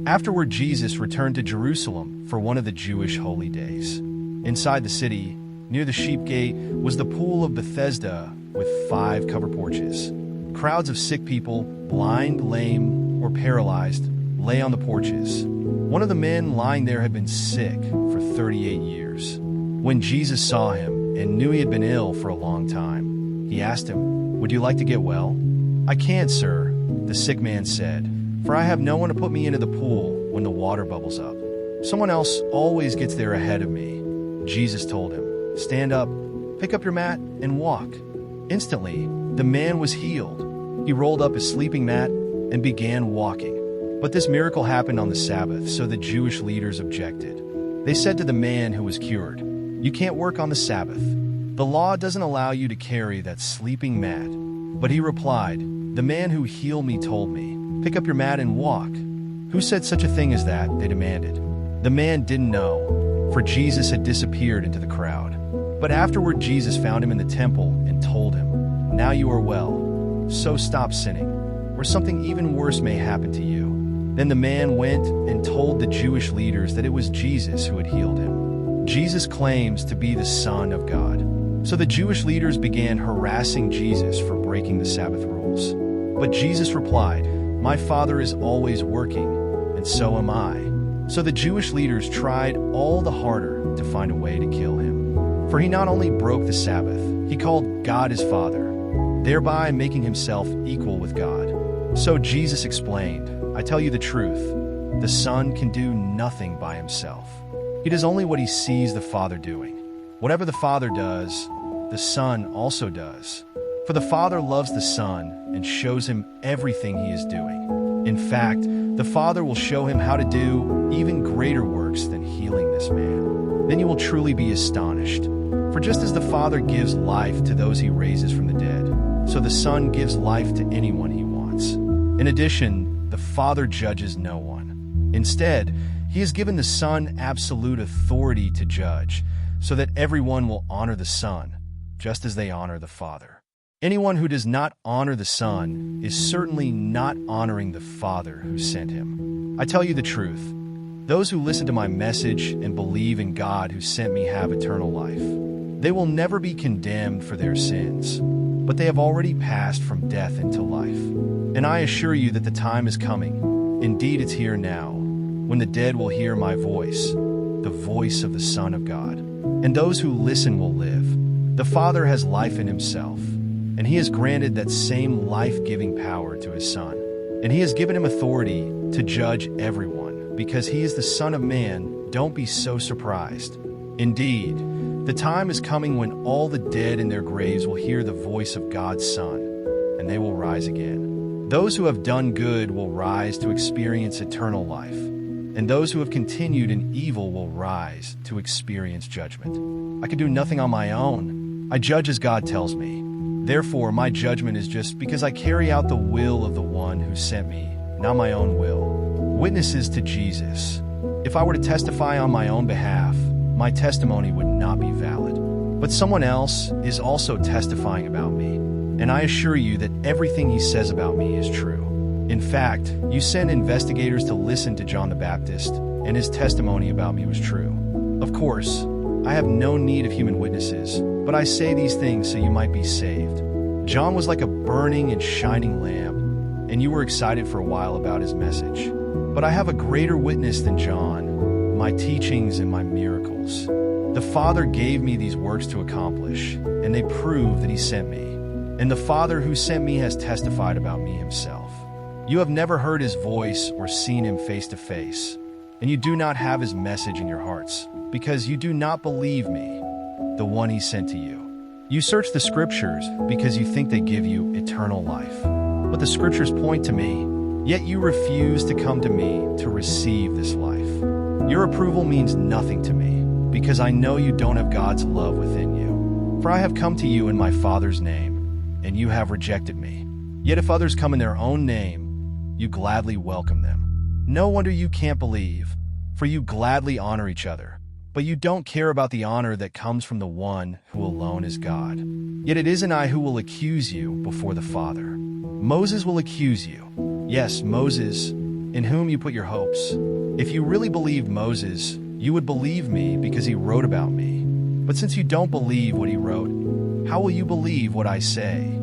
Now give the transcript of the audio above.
Afterward, Jesus returned to Jerusalem for one of the Jewish holy days. Inside the city, near the sheep gate, was the pool of Bethesda with 5 covered porches. Crowds of sick people, blind, lame, or paralyzed, lay on the porches. One of the men lying there had been sick for 38 years. When Jesus saw him and knew he had been ill for a long time, he asked him, "Would you like to get well?" "I can't, sir," the sick man said, "for I have no one to put me into the pool when the water bubbles up. Someone else always gets there ahead of me." Jesus told him, "Stand up, pick up your mat, and walk." Instantly, the man was healed. He rolled up his sleeping mat and began walking. But this miracle happened on the Sabbath, so the Jewish leaders objected. They said to the man who was cured, "You can't work on the Sabbath. The law doesn't allow you to carry that sleeping mat." But he replied, "The man who healed me told me, 'Pick up your mat and walk.'" "Who said such a thing as that?" they demanded. The man didn't know, for Jesus had disappeared into the crowd. But afterward, Jesus found him in the temple and told him, "Now you are well, so stop sinning, or something even worse may happen to you." Then the man went and told the Jewish leaders that it was Jesus who had healed him. Jesus claims to be the Son of God. So the Jewish leaders began harassing Jesus for breaking the Sabbath rules. But Jesus replied, "My Father is always working, and so am I." So the Jewish leaders tried all the harder to find a way to kill him. For he not only broke the Sabbath, he called God his Father, thereby making himself equal with God. So Jesus explained, "I tell you the truth, the Son can do nothing by himself. He does only what he sees the Father doing. Whatever the Father does, the Son also does. For the Father loves the Son and shows him everything he is doing. In fact, the Father will show him how to do even greater works than healing this man. Then you will truly be astonished. For just as the Father gives life to those he raises from the dead, so the Son gives life to anyone he wants. In addition, the Father judges no one. Instead, he has given the Son absolute authority to judge, so that everyone will honor the Son, just as they honor the Father. Anyone who does not honor the Son is certainly not honoring the Father who sent him. I tell you the truth, those who listen to my message and believe in God who sent me have eternal life. They will never be condemned for their sins, but they have already passed from death into life. And I assure you that the time is coming, indeed it's here now, when the dead will hear my voice, the voice of the Son of God. And those who listen will live. The Father has life in himself, and he has granted that same life-giving power to his Son. And he has given him authority to judge everyone, because he is the Son of Man. Don't be so surprised. Indeed, the time is coming when all the dead in their graves will hear the voice of God's Son, and they will rise again. Those who have done good will rise to experience eternal life, and those who have continued in evil will rise to experience judgment. I can do nothing on my own. I judge as God tells me. Therefore, my judgment is just because I carry out the will of the one who sent me, not my own will. Witnesses to Jesus. If I were to testify on my own behalf, my testimony would not be valid. But someone else is also testifying about me, and I assure you that everything he says about me is true. In fact, you sent investigators to listen to John the Baptist, and his testimony about me was true. Of course, I have no need of human witnesses, but I say these things so you might be saved. John was like a burning and shining lamp, and you were excited for a while about his message. But I have a greater witness than John, my teachings and my miracles. The Father gave me these works to accomplish, and they prove that he sent me. And the Father who sent me has testified about me himself. You have never heard his voice or seen him face to face, and you do not have his message in your hearts, because you do not believe me, the one he sent to you. You search the Scriptures because you think they give you eternal life. But the Scriptures point to me, yet you refuse to come to me to receive this life. Your approval means nothing to me, because I know you don't have God's love within you. For I have come to you in my Father's name, and you have rejected me. Yet if others come in their own name, you gladly welcome them. No wonder you can't believe, for you gladly honor each other. But you don't care about the honor that comes from the one who alone is God. Yet it isn't I who will accuse you before the Father. Moses will accuse you. Yes, Moses, in whom you put your hopes. If you really believed Moses, you would believe me because he wrote about me. But since you don't believe what he wrote, how will you believe what I say?